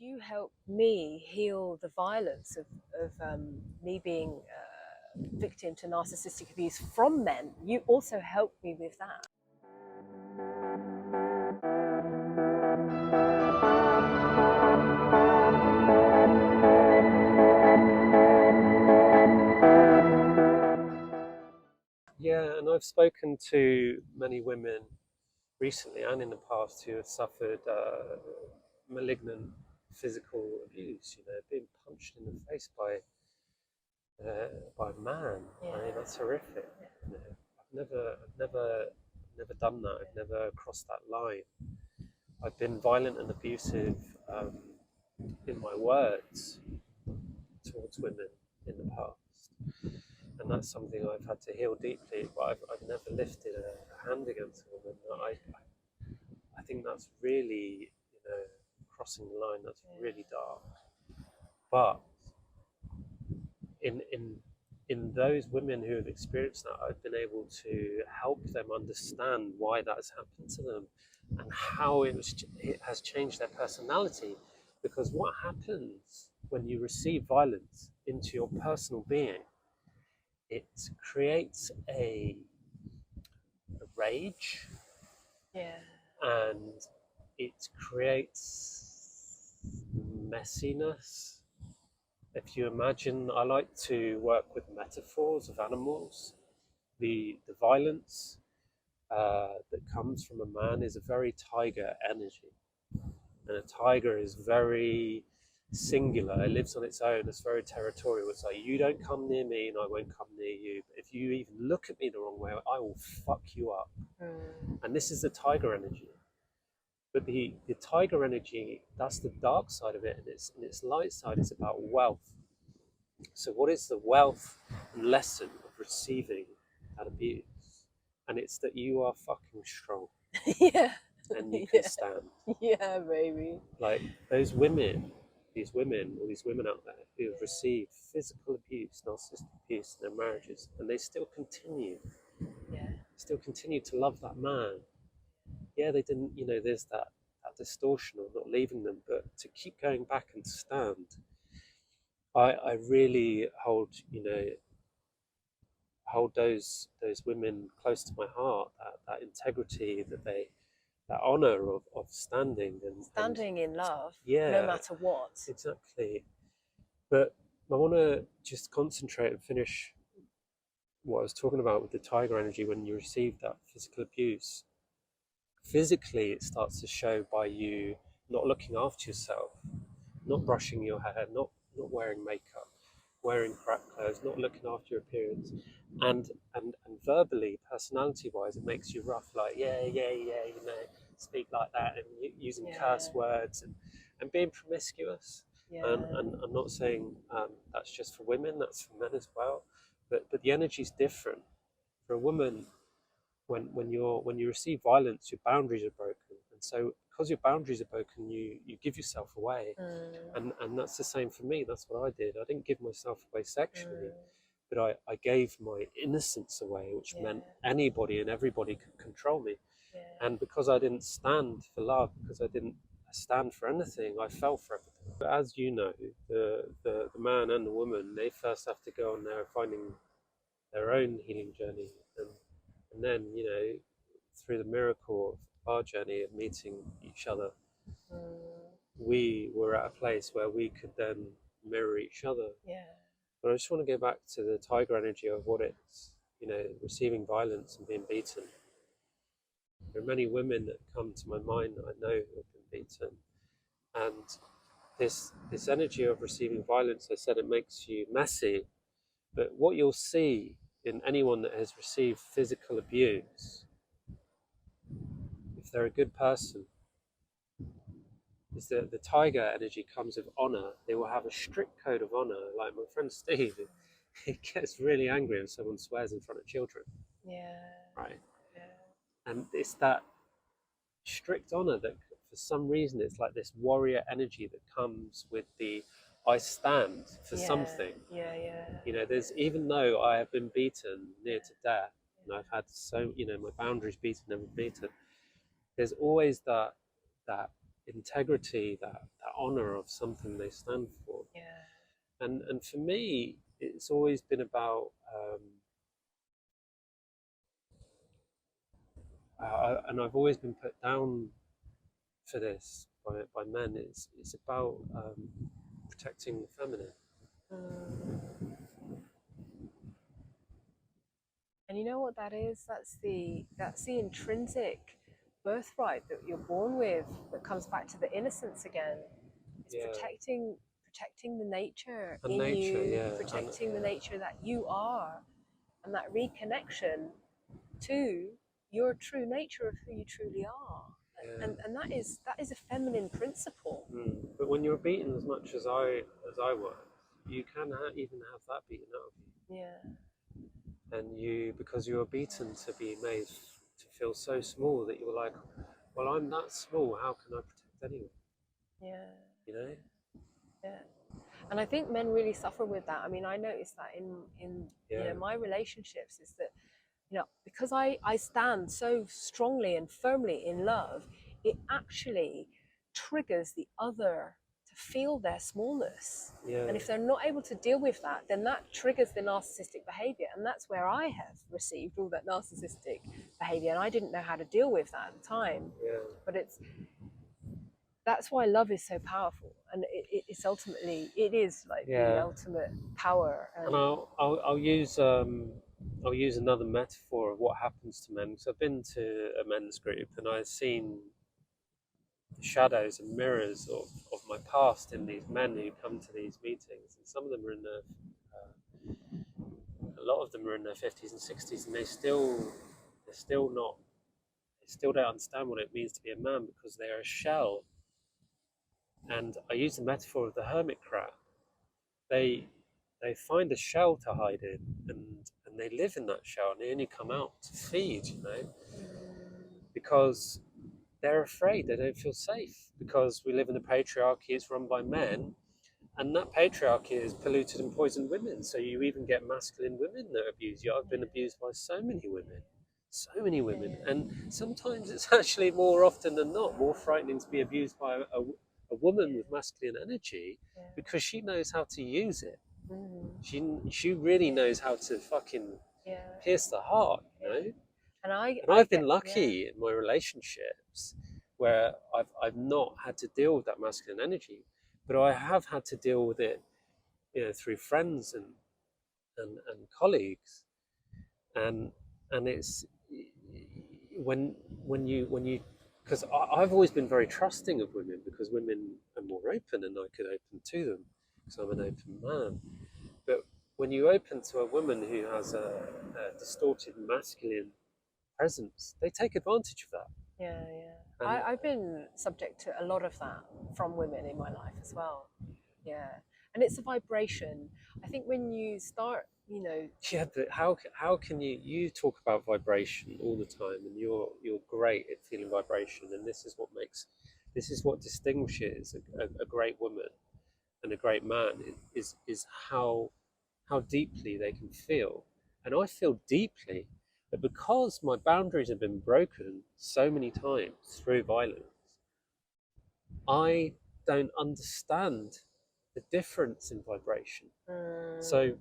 you help me heal the violence of me being victim to narcissistic abuse from men. You also help me with that. Yeah, and I've spoken to many women recently and in the past who have suffered malignant physical abuse. You know, being punched in the face by a man. Yeah. I mean, that's horrific. You know, I've never done that. I've never crossed that line. I've been violent and abusive in my words towards women in the past, and that's something I've had to heal deeply. But I've never lifted a hand against a woman. I think that's really, crossing the line. That's really dark. But in those women who have experienced that, I've been able to help them understand why that's happened to them and how it has changed their personality. Because what happens when you receive violence into your personal being, it creates a rage, and it creates messiness. If you imagine, I like to work with metaphors of animals. The violence that comes from a man is a very tiger energy. And a tiger is very singular. It lives on its own. It's very territorial. It's like, you don't come near me and I won't come near you. But if you even look at me the wrong way, I will fuck you up. And this is the tiger energy. But the tiger energy, that's the dark side of it, and its light side is about wealth. So what is the wealth and lesson of receiving that abuse? And it's that you are fucking strong. Yeah. And you can stand. Yeah, baby. Like these women out there who have received physical abuse, narcissistic abuse in their marriages, and they still continue to love that man. Yeah, they didn't, there's that distortion of not leaving them, but to keep going back and stand. I really hold those women close to my heart, that integrity, that honor of standing and in love, yeah, no matter what. Exactly. But I want to just concentrate and finish what I was talking about with the tiger energy. When you receive that physical abuse, physically it starts to show by you not looking after yourself, not brushing your hair, not wearing makeup, wearing crap clothes, not looking after your appearance, and verbally, personality wise, it makes you rough, like yeah, speak like that, and using curse words and being promiscuous. And I'm not saying that's just for women, that's for men as well, but the energy is different. For a woman, when you receive violence, your boundaries are broken, and so because your boundaries are broken, you give yourself away. And that's the same for me. That's what I did. I didn't give myself away sexually, but I gave my innocence away, which meant anybody and everybody could control me. And because I didn't stand for love, because I didn't stand for anything, I fell for everything. But as you know, the man and the woman, they first have to go on there finding their own healing journey, and then, through the miracle of our journey of meeting each other, we were at a place where we could then mirror each other. But I just want to go back to the tiger energy of what it's, receiving violence and being beaten. There are many women that come to my mind that I know who have been beaten, and this energy of receiving violence, I said, it makes you messy. But what you'll see in anyone that has received physical abuse, if they're a good person, is that the tiger energy comes with honor. They will have a strict code of honor. Like my friend Steve, he gets really angry when someone swears in front of children. Right. And it's that strict honor that, for some reason, it's like this warrior energy that comes with the I stand for something. There's, even though I have been beaten near to death, and I've had my boundaries beaten and beaten, there's always that integrity, that honor of something they stand for. Yeah. And for me, it's always been about and I've always been put down for this by men. It's about protecting the feminine. And you know what that is? That's the intrinsic birthright that you're born with, that comes back to the innocence again. It's protecting the nature And in nature, you, yeah, protecting the nature that you are, and that reconnection to your true nature of who you truly are. yeah. And that is a feminine principle. But when you're beaten as much as I was, you can even have that beaten out of you. Yeah. And you, because you were beaten to be made to feel so small that you were like, well, I'm that small, how can I protect anyone? Yeah. You know? Yeah. And I think men really suffer with that. I mean, I noticed that in you know, my relationships, is that, you know, because I stand so strongly and firmly in love, it actually triggers the other to feel their smallness. Yeah. And if they're not able to deal with that, then that triggers the narcissistic behavior. And that's where I have received all that narcissistic behavior. And I didn't know how to deal with that at the time. Yeah. But that's why love is so powerful, and it's ultimately, it is like the ultimate power. And I'll use another metaphor of what happens to men. So I've been to a men's group and I've seen the shadows and mirrors of my past in these men who come to these meetings, and some of them are in their a lot of them are in their 50s and 60s, and they still don't understand what it means to be a man, because they're a shell. And I use the metaphor of the hermit crab. They find a shell to hide in, and they live in that shell, and they only come out to feed, you know, because they're afraid, they don't feel safe, because we live in a patriarchy, it's run by men, and that patriarchy is polluted and poisoned women. So you even get masculine women that abuse you. I've been abused by so many women, and sometimes it's actually more often than not more frightening to be abused by a woman with masculine energy, because she knows how to use it. She really knows how to fucking pierce the heart, you know. And I've been lucky in my relationships where I've not had to deal with that masculine energy, but I have had to deal with it, you know, through friends and colleagues, and it's when you because I've always been very trusting of women, because women are more open and I could open to them because I'm an open man. But when you open to a woman who has a distorted masculine presence, they take advantage of that. I've been subject to a lot of that from women in my life as well. And it's a vibration. I think when you start, you know. But how can you talk about vibration all the time, and you're great at feeling vibration, and this is what distinguishes a great woman and a great man, is how deeply they can feel. And I feel deeply, but because my boundaries have been broken so many times through violence, I don't understand the difference in vibration. So,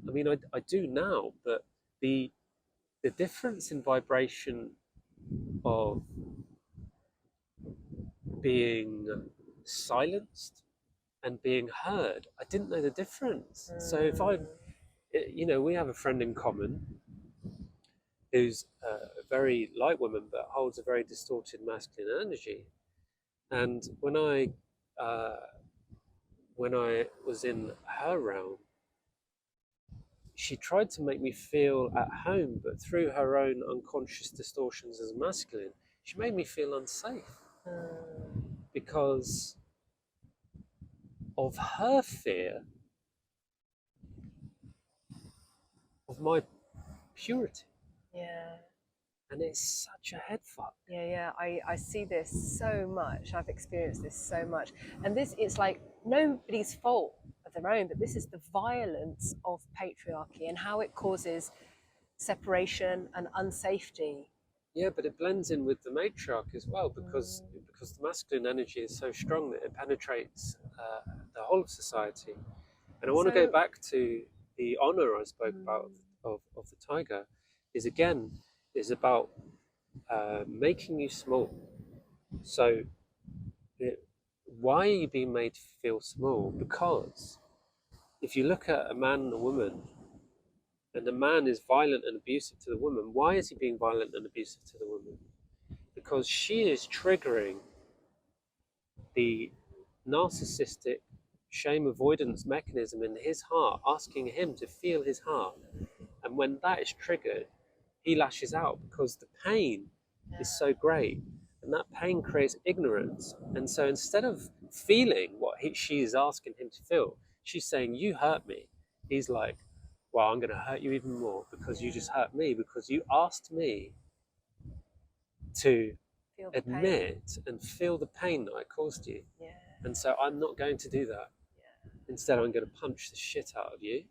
I mean, I do now, but the difference in vibration of being silenced and being heard, I didn't know the difference. So if you know, we have a friend in common who's a very light woman but holds a very distorted masculine energy. And when I was in her realm, she tried to make me feel at home, but through her own unconscious distortions as masculine, she made me feel unsafe because of her fear of my purity. And it's such a head fuck. I see this so much. I've experienced this so much. And it's like nobody's fault of their own, but this is the violence of patriarchy and how it causes separation and unsafety. Yeah, but it blends in with the matriarch as well, because because the masculine energy is so strong that it penetrates the whole of society. And I want to go back to the honor I spoke about of the tiger. Is about making you small. So why are you being made to feel small? Because if you look at a man and a woman, and the man is violent and abusive to the woman, why is he being violent and abusive to the woman? Because she is triggering the narcissistic shame avoidance mechanism in his heart, asking him to feel his heart. And when that is triggered, he lashes out because the pain is so great. And that pain creates ignorance. And so instead of feeling what she is asking him to feel, she's saying, you hurt me. He's like, well, I'm going to hurt you even more because you just hurt me, because you asked me to admit and feel the pain that I caused you. Yeah. And so I'm not going to do that. Yeah. Instead, I'm going to punch the shit out of you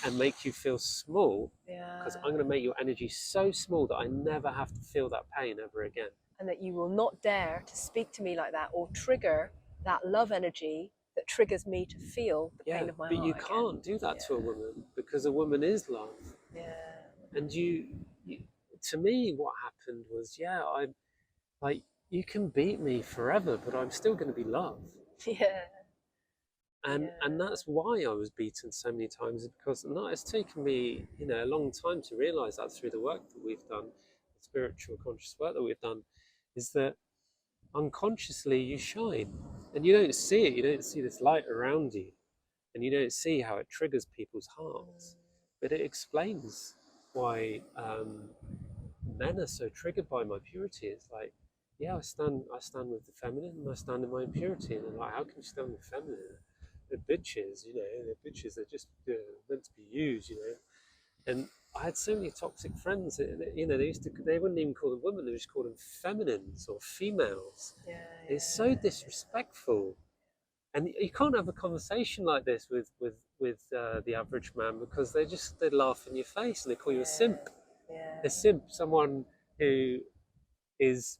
and make you feel small, because I'm going to make your energy so small that I never have to feel that pain ever again. And that you will not dare to speak to me like that or trigger that love energy that triggers me to feel the pain of my heart. But you can't do that to a woman, because a woman is love. Yeah. And you to me, what happened was, I'm like, you can beat me forever, but I'm still going to be loved. Yeah. And that's why I was beaten so many times, because it's taken me, a long time to realize that through the work that we've done, the spiritual conscious work that we've done, is that unconsciously you shine, and you don't see it. You don't see this light around you, and you don't see how it triggers people's hearts. But it explains why men are so triggered by my purity. It's like, I stand with the feminine, and I stand in my impurity, and they're like, how can you stand with feminine? They're bitches, they're bitches. They're just meant to be used, And I had so many toxic friends. They wouldn't even call them women. They just call them feminines or females. It's so disrespectful. And you can't have a conversation like this with the average man, because they laugh in your face and they call you a simp. A simp, someone who is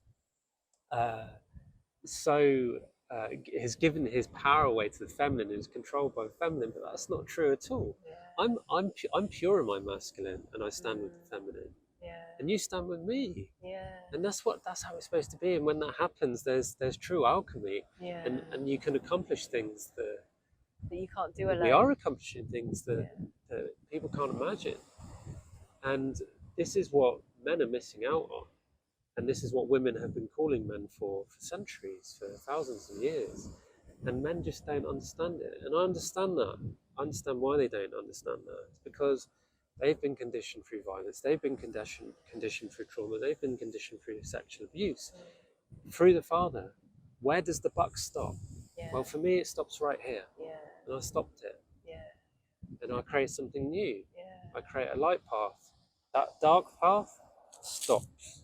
has given his power away to the feminine, who's controlled by the feminine. But that's not true at all. I'm pure in my masculine, and I stand with the feminine. And you stand with me. And that's how it's supposed to be. And when that happens, there's true alchemy. And you can accomplish things that you can't do alone. We are accomplishing things that people can't imagine. And this is what men are missing out on. And this is what women have been calling men for centuries, for thousands of years. And men just don't understand it. And I understand that. I understand why they don't understand that. It's because they've been conditioned through violence. They've been conditioned through trauma. They've been conditioned through sexual abuse. Through the father. Where does the buck stop? Well, for me, it stops right here. And I stopped it. And I create something new. I create a light path. That dark path stops.